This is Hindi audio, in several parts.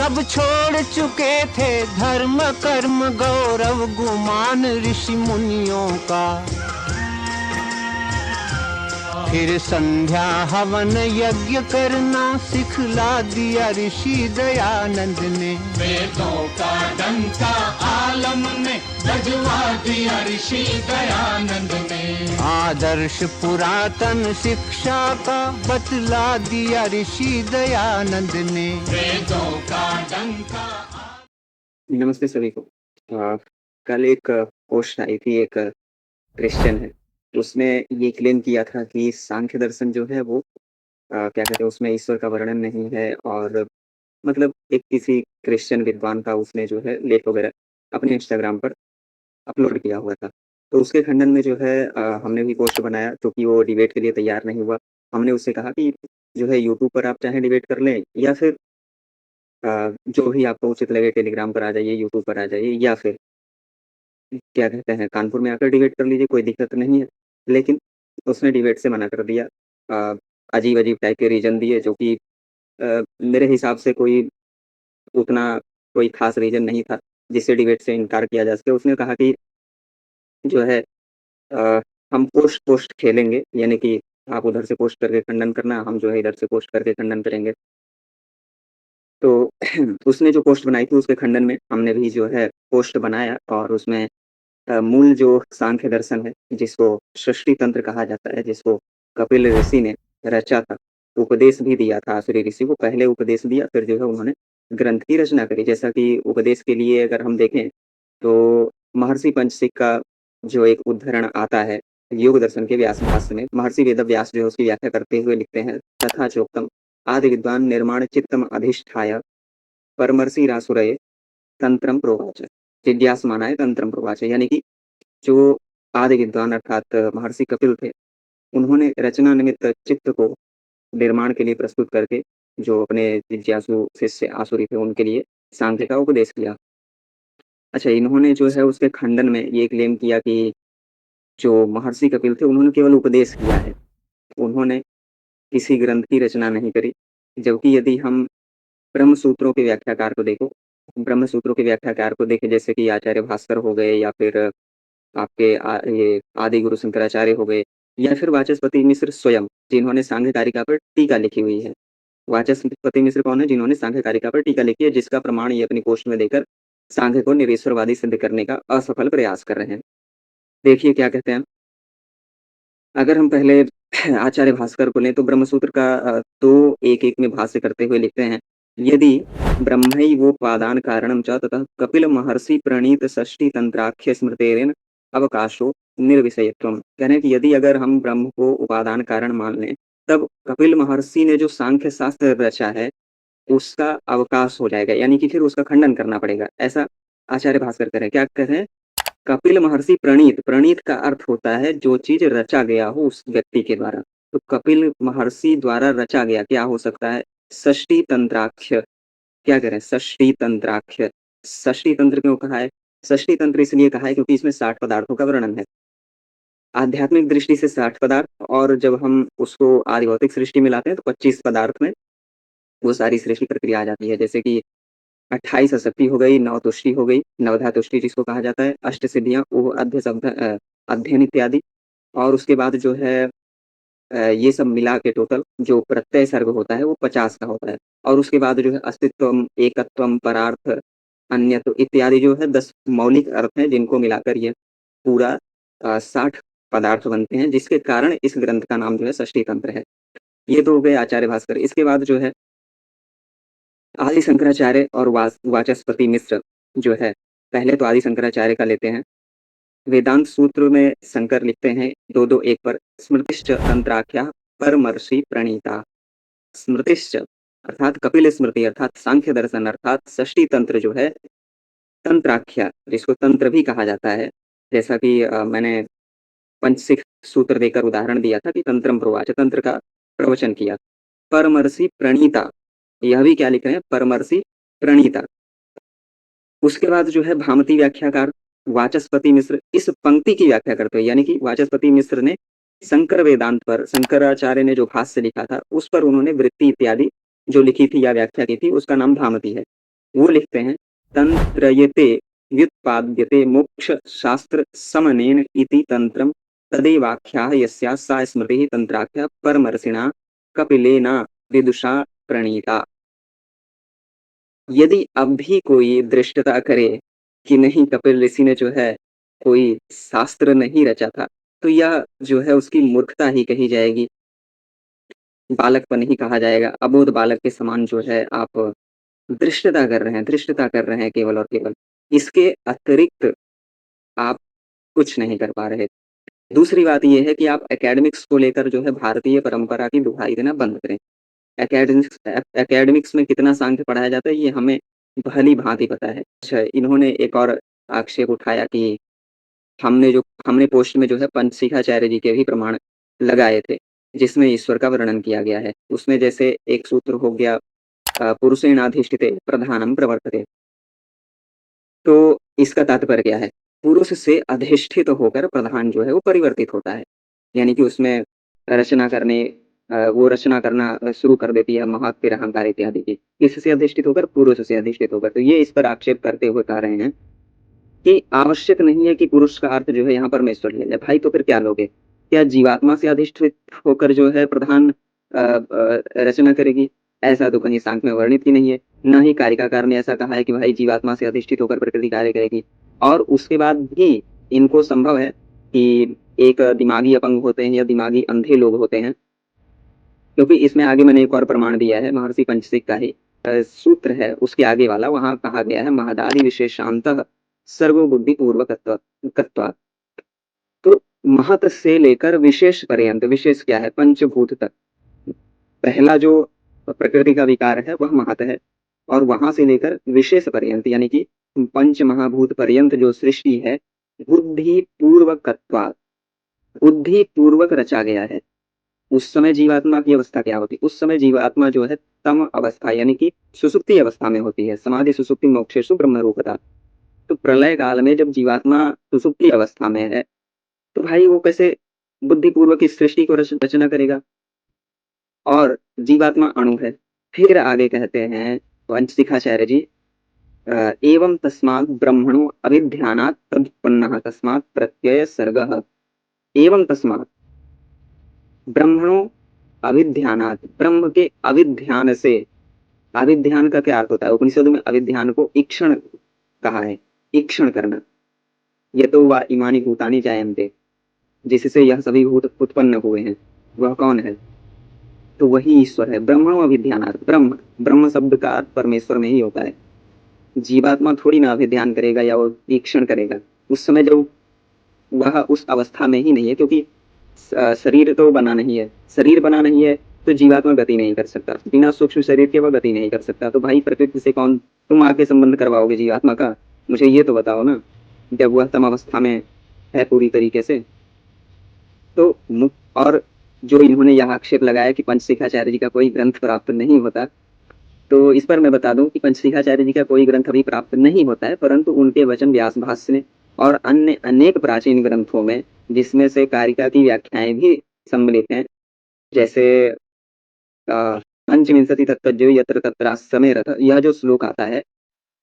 सब छोड़ चुके थे धर्म कर्म गौरव गुमान ऋषि मुनियों का। फिर संध्या हवन यज्ञ करना सिखला दिया ऋषि दयानंद ने। वेदों का डंका आलम में बजवा दिया ऋषि दयानंद ने। आदर्श पुरातन शिक्षा का बतला दिया ऋषि दयानंद ने। वेदों का डंका। नमस्ते सभी को। कल एक पोस्ट आई थी, एक क्रिश्चियन है, उसने ये क्लेम किया था कि सांख्य दर्शन जो है वो क्या कहते हैं, उसमें ईश्वर का वर्णन नहीं है। और मतलब एक किसी क्रिश्चियन विद्वान का उसने जो है लेख वगैरह अपने इंस्टाग्राम पर अपलोड किया हुआ था। तो उसके खंडन में जो है हमने भी पोस्ट बनाया, क्योंकि वो डिबेट के लिए तैयार नहीं हुआ। हमने उससे कहा कि जो है यूट्यूब पर आप चाहे डिबेट कर लें, या फिर जो भी आपको उचित लगे टेलीग्राम पर आ जाइए, यूट्यूब पर आ जाइए, या फिर क्या कहते हैं कानपुर में आकर डिबेट कर लीजिए, कोई दिक्कत नहीं है। लेकिन उसने डिबेट से मना कर दिया। अजीब-अजीब टाइप के रीज़न दिए, जो कि मेरे हिसाब से उतना कोई ख़ास रीज़न नहीं था जिससे डिबेट से इनकार किया जा सके। उसने कहा कि जो है हम पोस्ट पोस्ट खेलेंगे, यानी कि आप उधर से पोस्ट करके खंडन करना, हम जो है इधर से पोस्ट करके खंडन करेंगे। तो उसने जो पोस्ट बनाई थी उसके खंडन में हमने भी जो है पोस्ट बनाया, और उसमें मूल जो सांख्य दर्शन है, जिसको सृष्टि तंत्र कहा जाता है, जिसको कपिल ऋषि ने रचा था, उपदेश भी दिया था आसुरी ऋषि को। पहले उपदेश दिया, फिर जो है उन्होंने ग्रंथ की रचना करी। जैसा कि उपदेश के लिए अगर हम देखें तो महर्षि पंचशिख का जो एक उद्धरण आता है योग दर्शन के व्यास भाष्य में, महर्षि वेदव्यास जो है उसकी व्याख्या करते हुए लिखते हैं, तथा चोक्तम आदि विद्वान निर्माण चित्तम अधिष्ठाय परमर्षि रासुरये तंत्रम प्रोवाच। जिज्ञासमानाय तंत्रम प्रोवाच, यानी कि जो आदि विद्वान अर्थात महर्षि कपिल थे, उन्होंने रचना निमित्त चित्त को निर्माण के लिए प्रस्तुत करके जो अपने जिज्ञासु शिष्य आसुरी थे उनके लिए सांख्य का उपदेश किया। अच्छा, इन्होंने जो है उसके खंडन में ये क्लेम किया कि जो महर्षि कपिल थे उन्होंने केवल उपदेश किया है, उन्होंने किसी ग्रंथ की रचना नहीं करी। जबकि यदि हम ब्रह्म सूत्रों के व्याख्याकार को देखो, ब्रह्म सूत्रों के व्याख्याकार को देखें, जैसे कि आचार्य भास्कर हो गए, या फिर आपके ये आदि गुरु शंकराचार्य हो गए, या फिर वाचस्पति मिश्र स्वयं, जिन्होंने सांख्य कारिका पर टीका लिखी हुई है। वाचस्पति मिश्र कौन है? जिन्होंने सांख्य कारिका पर टीका लिखी है, जिसका प्रमाण ये अपनी पोस्ट में देकर सांख्य को निरीश्वरवादी सिद्ध करने का असफल प्रयास कर रहे हैं। देखिए क्या कहते हैं। अगर हम पहले आचार्य भास्कर को लें तो ब्रह्मसूत्र का 2 एक-एक में भाष्य करते हुए लिखते हैं, यदि ब्रह्मैवोपादान कारणं च ततः कपिल महर्षि प्रणीत षष्ठी तंत्राख्य स्मृतेरेण अवकाशो निर्विषयत्वम्। कह रहे हैं कि यदि अगर हम ब्रह्म को उपादान कारण मान लें, तब कपिल महर्षि ने जो सांख्य शास्त्र रचा है उसका अवकाश हो जाएगा, यानी कि फिर उसका खंडन करना पड़ेगा। ऐसा आचार्य भास्कर कह रहे हैं। क्या कह रहे हैं? कपिल महर्षि प्रणीत, प्रणीत का अर्थ होता है जो चीज रचा गया हो उस व्यक्ति के द्वारा। तो कपिल महर्षि द्वारा रचा गया क्या हो सकता है? षष्ठी तंत्राख्य। क्या कह रहे हैं? षष्ठी तंत्राख्य। षष्ठी तंत्र क्यों कहा है? षष्ठी तंत्र इसलिए कहा है क्योंकि इसमें 60 पदार्थों का वर्णन है। आध्यात्मिक दृष्टि से 60 पदार्थ, और जब हम उसको आदि भौतिक सृष्टि में लाते हैं तो 25 पदार्थ में वो सारी सृष्टि प्रक्रिया आ जाती है। जैसे कि 28 अशक्ति हो गई, 9 तुष्टि हो गई, नवधा तुष्टि जिसको कहा जाता है, अष्ट सिद्धियाँ, वो अध्य शब्द अध्ययन इत्यादि। और उसके बाद जो है ये सब मिला के टोटल जो प्रत्यय सर्ग होता है वो 50 का होता है। और उसके बाद जो है अस्तित्वम, एकत्वम, परार्थ, अन्यत्व इत्यादि जो है 10 मौलिक अर्थ हैं, जिनको मिलाकर ये पूरा 60 पदार्थ बनते हैं, जिसके कारण इस ग्रंथ का नाम जो है षष्ठी तंत्र है। ये तो हो गए आचार्य भास्कर। इसके बाद जो है आदि शंकराचार्य और वाचस्पति मिश्र जो है, पहले तो आदि शंकराचार्य का लेते हैं। वेदांत सूत्र में शंकर लिखते हैं 2-2-1 पर, स्मृतिश्च तंत्राख्या परमर्षि प्रणीता। स्मृतिश्च अर्थात कपिल स्मृति अर्थात सांख्य दर्शन अर्थात षष्ठी तंत्र जो है, तंत्राख्या जिसको तंत्र भी कहा जाता है, जैसा कि मैंने पंचशिख सूत्र देकर उदाहरण दिया था कि तंत्रम प्रोवाच, तंत्र का प्रवचन किया। परमर्षि प्रणीता, यह भी क्या लिख रहे हैं? परमर्षि प्रणीता। उसके बाद जो है भामती व्याख्याकार वाचस्पति मिश्र इस पंक्ति की व्याख्या करते हैं, यानी कि वाचस्पति मिश्र ने शंकर वेदांत पर, शंकराचार्य ने जो भाष्य लिखा था उस पर उन्होंने वृत्ति इत्यादि जो लिखी थी या व्याख्या की थी, उसका नाम भामती है। वो लिखते हैं तंत्रयते व्युत्पाद्यते मोक्ष शास्त्र समनेन इति तंत्रम तदेवाख्याः यस्याः सा स्मृतिः तंत्राख्या परमर्षिणा कपिलेना विदुषा प्रणीता। यदि अब भी कोई दृष्टता करे कि नहीं कपिल ऋषि ने जो है कोई शास्त्र नहीं रचा था, तो यह जो है उसकी मूर्खता ही कही जाएगी, बालकपन ही कहा जाएगा। अबोध बालक के समान जो है आप धृष्टता कर रहे हैं केवल और केवल। इसके अतिरिक्त आप कुछ नहीं कर पा रहे। दूसरी बात ये है कि आप एकेडमिक्स को लेकर जो है भारतीय परंपरा की दुहाई देना बंद करें। एकेडमिक्स में कितना सांख्य पढ़ाया जाता है ये हमें भली भांति पता है। अच्छा, इन्होंने एक और आक्षेप उठाया कि हमने पोस्ट में जो है पंचशिखाचार्य जी के भी प्रमाण लगाए थे जिसमें ईश्वर का वर्णन किया गया है। उसमें जैसे एक सूत्र हो गया पुरुषेणाधिष्ठिते प्रधानम प्रवर्तते। तो इसका तात्पर्य क्या है? पुरुष से अधिष्ठित होकर प्रधान जो है वो परिवर्तित होता है, यानी कि उसमें रचना करने वो रचना करना शुरू कर देती है, महत् फिर अहंकार इत्यादि की। किससे अधिष्ठित होकर? पुरुष से अधिष्ठित होकर। तो ये इस पर आक्षेप करते हुए कह रहे हैं कि आवश्यक नहीं है कि पुरुष का अर्थ जो है यहाँ परमेश्वर लिया जाए। भाई तो फिर क्या लोगे? क्या जीवात्मा से अधिष्ठित होकर जो है प्रधान रचना करेगी? ऐसा तो कहीं सांख्य में वर्णित ही नहीं है। न ही कारिकाकार ने ऐसा कहा है कि भाई जीवात्मा से अधिष्ठित होकर प्रकृति कार्य करेगी। और उसके बाद भी इनको संभव है कि एक दिमागी अपंग होते हैं या दिमागी अंधे लोग होते हैं, क्योंकि इसमें आगे मैंने एक और प्रमाण दिया है, महर्षि पंचशिख का ही सूत्र है, उसके आगे वाला वहां कहा गया है महदादि विशेषांतः सर्वबुद्धि पूर्वकत्वात्। तो महत से लेकर विशेष पर्यंत, विशेष क्या है? पंचभूत तक। पहला जो प्रकृति का विकार है वह महत है, और वहां से लेकर विशेष पर्यंत यानी कि पंच महाभूत पर्यंत जो सृष्टि है बुद्धि पूर्वकत्वात्, बुद्धि पूर्वक रचा गया है। उस समय जीवात्मा की अवस्था क्या होती? उस समय जीवात्मा जो है तम अवस्था यानी कि सुसुप्ति अवस्था में होती है। समाधि सुसुप्ति मोक्षेषु ब्रह्म रूपता। तो प्रलय काल में जब जीवात्मा सुसुप्ति अवस्था में है तो भाई वो कैसे बुद्धिपूर्वक इस सृष्टि को रचना करेगा? और जीवात्मा अणु है। फिर आगे कहते हैं पंचशिखाचार्य जी एवं तस्मात् ब्रह्मणो अभिध्यानात् तदुत्पन्नः तस्मात् प्रत्यय सर्गः। एवं तस्मात् ब्रह्मणो अभिध्यानात्, ब्रह्म के अभिध्यान से। अभिध्यान का क्या अर्थ होता है? उपनिषद में अभिध्यान को ईक्षण कहा है, ईक्षण करना। यतो वा इमानि भूतानि जायन्ते, जिससे यह सभी भूत उत्पन्न हुए हैं, वह कौन है? तो वही ईश्वर है। ब्रह्मणो अभिध्यानात्, ब्रह्म, ब्रह्म शब्द का अर्थ परमेश्वर में ही होता है। जीवात्मा थोड़ी ना अभिध्यान करेगा या वो ईक्षण करेगा। उस समय जब वह उस अवस्था में ही नहीं है, क्योंकि शरीर तो बना नहीं है। शरीर बना नहीं है तो जीवात्मा गति नहीं कर सकता, बिना सूक्ष्म शरीर के वह गति नहीं कर सकता। तो भाई प्रकृति से कौन तुम आके संबंध करवाओगे जीवात्मा का? मुझे ये तो बताओ ना, जब वह तम अवस्था में है पूरी तरीके से। तो और जो इन्होंने यह आक्षेप लगाया कि पंचशिखाचार्य जी का कोई ग्रंथ प्राप्त नहीं होता, तो इस पर मैं बता दूं कि पंचशिखाचार्य जी का कोई ग्रंथ अभी प्राप्त नहीं होता है, परंतु उनके वचन व्यास भाष्य में और अन्य अनेक प्राचीन ग्रंथों में, जिसमें से कारिका की व्याख्याएं भी सम्मिलित हैं, जैसे पंचविंशति तत्वज्यो यत्र तत्राश्रमे रथ, यह जो श्लोक आता है,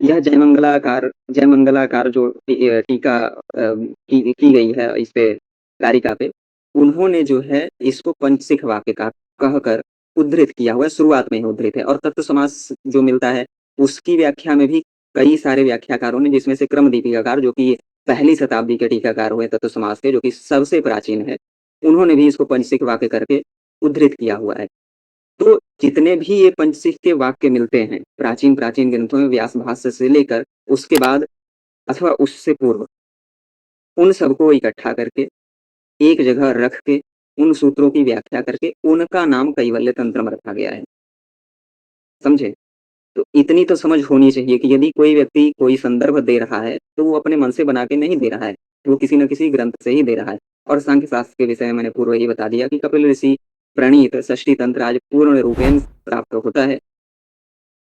यह जयमंगलाकार जो टीका की गई है इस पे, कारिका पे, उन्होंने जो है इसको पंचशिख वाक्य का कहकर उद्धृत किया हुआ है, शुरुआत में ही उद्धृत है। और तत्व समास जो मिलता है उसकी व्याख्या में भी कई सारे व्याख्याकारों ने, जिसमें से क्रम दीपिकाकार जो कि पहली शताब्दी के टीकाकार हुए तत्व समास के, जो कि सबसे प्राचीन है, उन्होंने भी इसको पंचशिख वाक्य करके उद्धृत किया हुआ है। तो जितने भी ये पंचशिख के वाक्य मिलते हैं प्राचीन प्राचीन ग्रंथों में, व्यास भाष्य से लेकर उसके बाद अथवा उससे पूर्व, उन सबको इकट्ठा करके एक जगह रख के उन सूत्रों की व्याख्या करके उनका नाम कैवल्य तंत्रम रखा गया है। समझे? तो इतनी तो समझ होनी चाहिए कि यदि कोई व्यक्ति कोई संदर्भ दे रहा है तो वो अपने मन से बना के नहीं दे रहा है, वो किसी न किसी ग्रंथ से ही दे रहा है। और सांख्य शास्त्र के विषय में मैंने पूर्व ही बता दिया कि कपिल ऋषि प्रणीत षष्ठी तंत्र आज पूर्ण रूपेण प्राप्त होता है।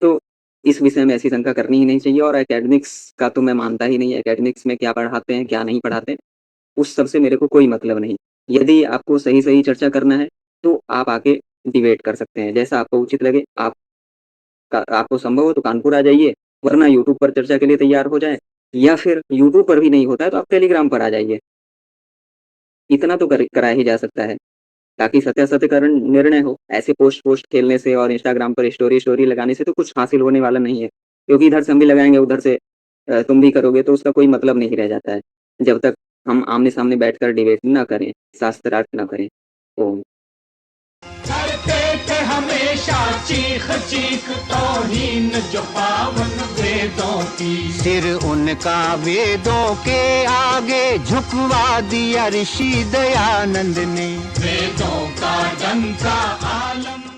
तो इस विषय में ऐसी शंका करनी ही नहीं चाहिए। और एकेडमिक्स का तो मैं मानता ही नहीं, एकेडमिक्स में क्या पढ़ाते हैं क्या नहीं पढ़ाते उस सबसे मेरे को कोई मतलब नहीं। यदि आपको सही सही चर्चा करना है तो आप आके डिबेट कर सकते हैं, जैसा आपको उचित लगे। आपको संभव हो तो कानपुर आ जाइए, वरना यूट्यूब पर चर्चा के लिए तैयार हो जाए, या फिर यूट्यूब पर भी नहीं होता है तो आप टेलीग्राम पर आ जाइए। इतना तो करा ही जा सकता है, ताकि सत्यासत्य का निर्णय हो। ऐसे पोस्ट खेलने से और इंस्टाग्राम पर स्टोरी लगाने से तो कुछ हासिल होने वाला नहीं है, क्योंकि इधर से हम भी लगाएंगे, उधर से तुम भी करोगे, तो उसका कोई मतलब नहीं रह जाता है, जब तक हम आमने सामने बैठकर डिबेट न करें, शास्त्रार्थ न करें। ओम। करते थे हमेशा चीख चीख तौहीन जो पावन वेदों की, सिर उनका वेदों के आगे झुकवा दिया ऋषि दयानंद ने। वेदों का डंका आलम